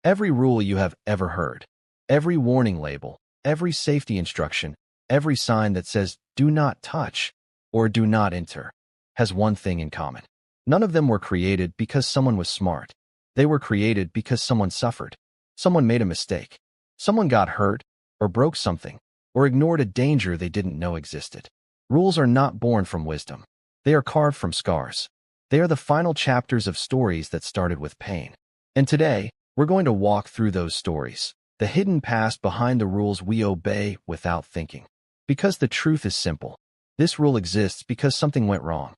Every rule you have ever heard, every warning label, every safety instruction, every sign that says "do not touch" or "do not enter" has one thing in common. None of them were created because someone was smart. They were created because someone suffered. Someone made a mistake. Someone got hurt, or broke something, or ignored a danger they didn't know existed. Rules are not born from wisdom. They are carved from scars. They are the final chapters of stories that started with pain. And today, we're going to walk through those stories, the hidden past behind the rules we obey without thinking. Because the truth is simple. This rule exists because something went wrong.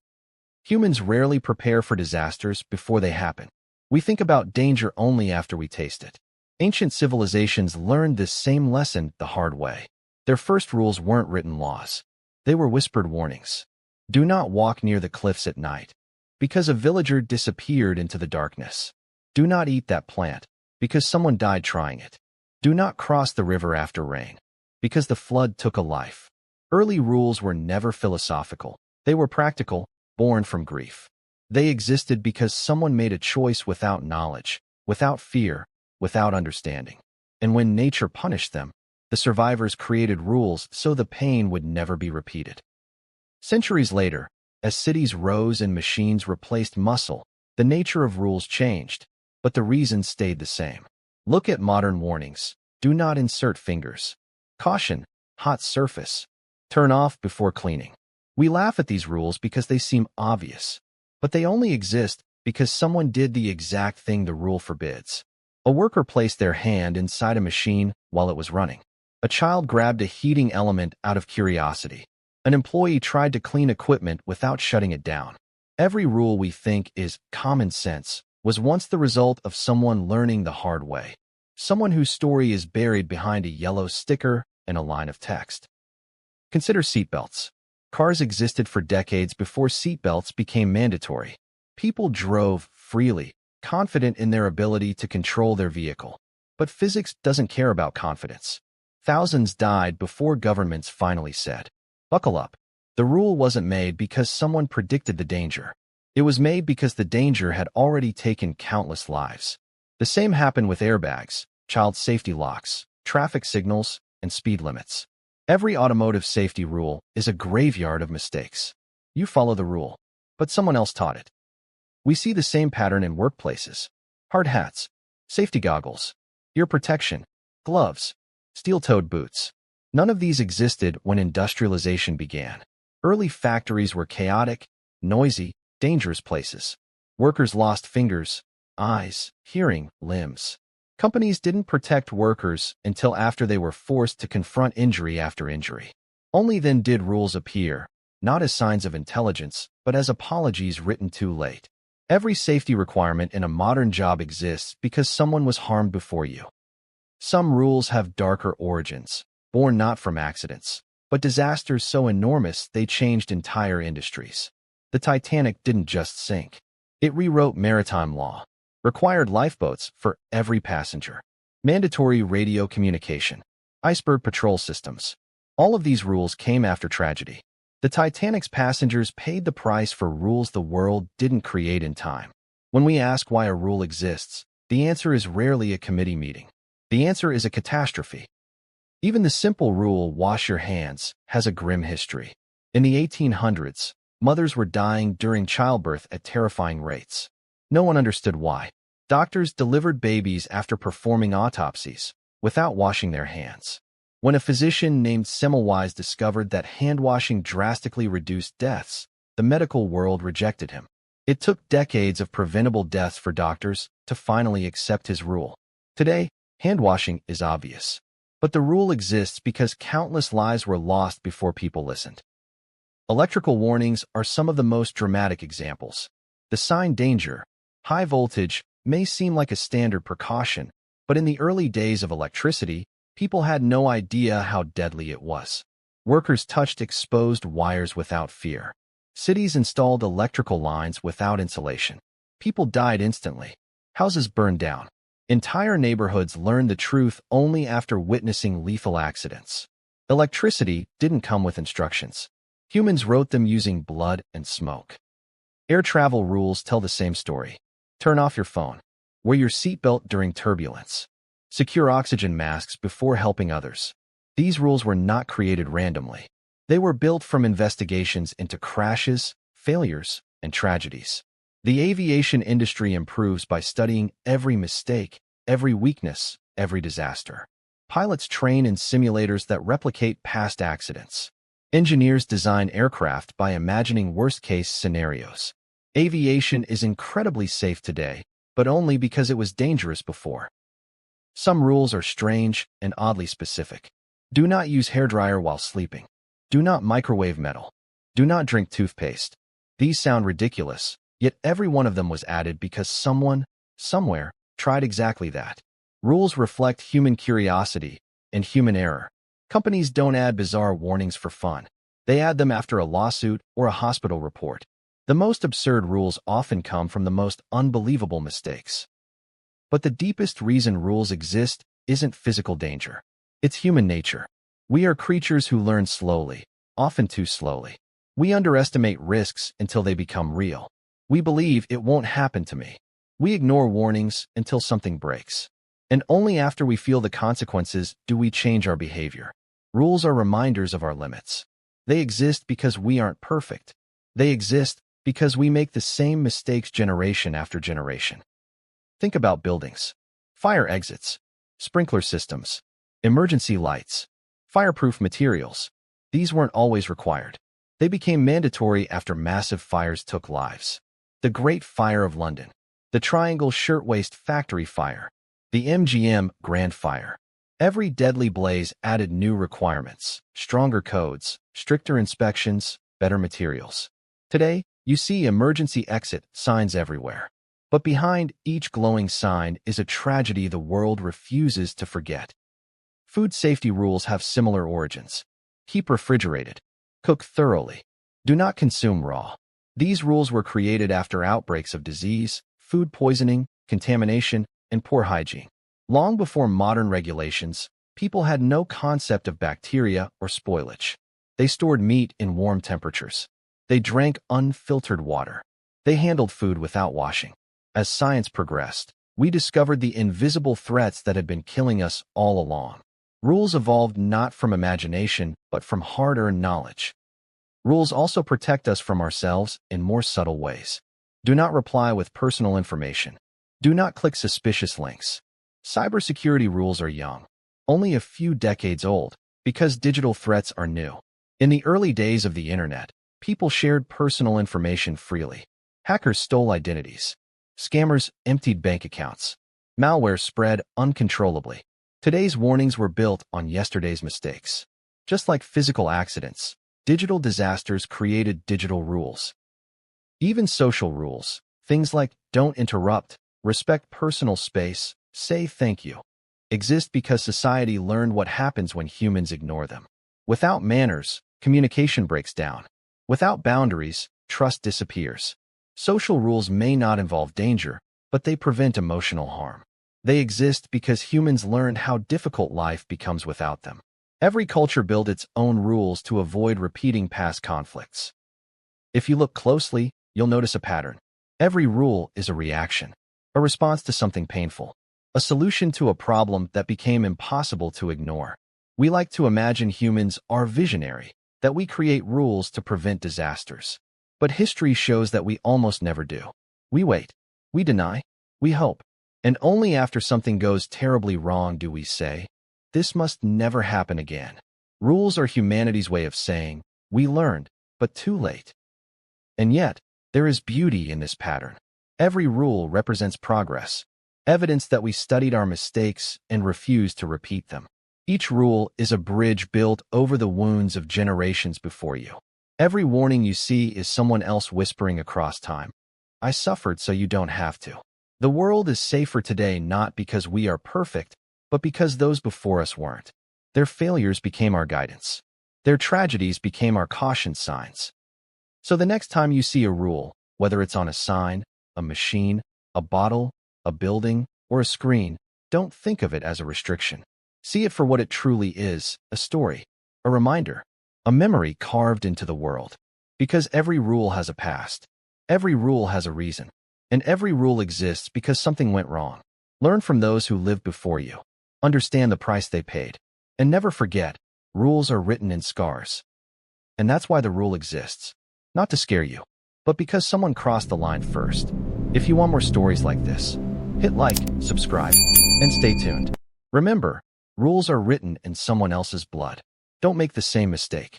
Humans rarely prepare for disasters before they happen. We think about danger only after we taste it. Ancient civilizations learned this same lesson the hard way. Their first rules weren't written laws. They were whispered warnings. Do not walk near the cliffs at night, because a villager disappeared into the darkness. Do not eat that plant, because someone died trying it. Do not cross the river after rain, because the flood took a life. Early rules were never philosophical. They were practical, born from grief. They existed because someone made a choice without knowledge, without fear, without understanding. And when nature punished them, the survivors created rules so the pain would never be repeated. Centuries later, as cities rose and machines replaced muscle, the nature of rules changed, but the reason stayed the same. Look at modern warnings. Do not insert fingers. Caution, hot surface. Turn off before cleaning. We laugh at these rules because they seem obvious, but they only exist because someone did the exact thing the rule forbids. A worker placed their hand inside a machine while it was running. A child grabbed a heating element out of curiosity. An employee tried to clean equipment without shutting it down. Every rule we think is common sense was once the result of someone learning the hard way. Someone whose story is buried behind a yellow sticker and a line of text. Consider seatbelts. Cars existed for decades before seatbelts became mandatory. People drove freely, confident in their ability to control their vehicle. But physics doesn't care about confidence. Thousands died before governments finally said, "Buckle up." The rule wasn't made because someone predicted the danger. It was made because the danger had already taken countless lives. The same happened with airbags, child safety locks, traffic signals, and speed limits. Every automotive safety rule is a graveyard of mistakes. You follow the rule, but someone else taught it. We see the same pattern in workplaces. Hard hats, safety goggles, ear protection, gloves, steel-toed boots. None of these existed when industrialization began. Early factories were chaotic, noisy, dangerous places. Workers lost fingers, eyes, hearing, limbs. Companies didn't protect workers until after they were forced to confront injury after injury. Only then did rules appear, not as signs of intelligence, but as apologies written too late. Every safety requirement in a modern job exists because someone was harmed before you. Some rules have darker origins, born not from accidents, but disasters so enormous they changed entire industries. The Titanic didn't just sink. It rewrote maritime law, required lifeboats for every passenger, mandatory radio communication, iceberg patrol systems. All of these rules came after tragedy. The Titanic's passengers paid the price for rules the world didn't create in time. When we ask why a rule exists, the answer is rarely a committee meeting. The answer is a catastrophe. Even the simple rule, "wash your hands," has a grim history. In the 1800s, mothers were dying during childbirth at terrifying rates. No one understood why. Doctors delivered babies after performing autopsies, without washing their hands. When a physician named Semmelweis discovered that hand-washing drastically reduced deaths, the medical world rejected him. It took decades of preventable deaths for doctors to finally accept his rule. Today, hand-washing is obvious. But the rule exists because countless lives were lost before people listened. Electrical warnings are some of the most dramatic examples. The sign "danger," high voltage, may seem like a standard precaution, but in the early days of electricity, people had no idea how deadly it was. Workers touched exposed wires without fear. Cities installed electrical lines without insulation. People died instantly. Houses burned down. Entire neighborhoods learned the truth only after witnessing lethal accidents. Electricity didn't come with instructions. Humans wrote them using blood and smoke. Air travel rules tell the same story. Turn off your phone. Wear your seatbelt during turbulence. Secure oxygen masks before helping others. These rules were not created randomly. They were built from investigations into crashes, failures, and tragedies. The aviation industry improves by studying every mistake, every weakness, every disaster. Pilots train in simulators that replicate past accidents. Engineers design aircraft by imagining worst-case scenarios. Aviation is incredibly safe today, but only because it was dangerous before. Some rules are strange and oddly specific. Do not use hairdryer while sleeping. Do not microwave metal. Do not drink toothpaste. These sound ridiculous, yet every one of them was added because someone, somewhere, tried exactly that. Rules reflect human curiosity and human error. Companies don't add bizarre warnings for fun. They add them after a lawsuit or a hospital report. The most absurd rules often come from the most unbelievable mistakes. But the deepest reason rules exist isn't physical danger. It's human nature. We are creatures who learn slowly, often too slowly. We underestimate risks until they become real. We believe it won't happen to me. We ignore warnings until something breaks. And only after we feel the consequences do we change our behavior. Rules are reminders of our limits. They exist because we aren't perfect. They exist because we make the same mistakes generation after generation. Think about buildings, fire exits, sprinkler systems, emergency lights, fireproof materials. These weren't always required. They became mandatory after massive fires took lives. The Great Fire of London, the Triangle Shirtwaist Factory Fire, the MGM Grand Fire. Every deadly blaze added new requirements, stronger codes, stricter inspections, better materials. Today, you see emergency exit signs everywhere. But behind each glowing sign is a tragedy the world refuses to forget. Food safety rules have similar origins. Keep refrigerated. Cook thoroughly. Do not consume raw. These rules were created after outbreaks of disease, food poisoning, contamination, and poor hygiene. Long before modern regulations, people had no concept of bacteria or spoilage. They stored meat in warm temperatures. They drank unfiltered water. They handled food without washing. As science progressed, we discovered the invisible threats that had been killing us all along. Rules evolved not from imagination, but from hard-earned knowledge. Rules also protect us from ourselves in more subtle ways. Do not reply with personal information. Do not click suspicious links. Cybersecurity rules are young, only a few decades old, because digital threats are new. In the early days of the internet, people shared personal information freely. Hackers stole identities. Scammers emptied bank accounts. Malware spread uncontrollably. Today's warnings were built on yesterday's mistakes. Just like physical accidents, digital disasters created digital rules. Even social rules, things like don't interrupt, respect personal space, say thank you, exist because society learned what happens when humans ignore them. Without manners, communication breaks down. Without boundaries, trust disappears. Social rules may not involve danger, but they prevent emotional harm. They exist because humans learned how difficult life becomes without them. Every culture built its own rules to avoid repeating past conflicts. If you look closely, you'll notice a pattern. Every rule is a reaction, a response to something painful, a solution to a problem that became impossible to ignore. We like to imagine humans are visionary, that we create rules to prevent disasters. But history shows that we almost never do. We wait, we deny, we hope. And only after something goes terribly wrong do we say, this must never happen again. Rules are humanity's way of saying, we learned, but too late. And yet, there is beauty in this pattern. Every rule represents progress, evidence that we studied our mistakes and refused to repeat them. Each rule is a bridge built over the wounds of generations before you. Every warning you see is someone else whispering across time, I suffered so you don't have to. The world is safer today not because we are perfect, but because those before us weren't. Their failures became our guidance. Their tragedies became our caution signs. So the next time you see a rule, whether it's on a sign, a machine, a bottle, a building, or a screen, don't think of it as a restriction. See it for what it truly is, a story, a reminder, a memory carved into the world. Because every rule has a past. Every rule has a reason. And every rule exists because something went wrong. Learn from those who lived before you. Understand the price they paid. And never forget, rules are written in scars. And that's why the rule exists. Not to scare you, but because someone crossed the line first. If you want more stories like this, hit like, subscribe, and stay tuned. Remember, rules are written in someone else's blood. Don't make the same mistake.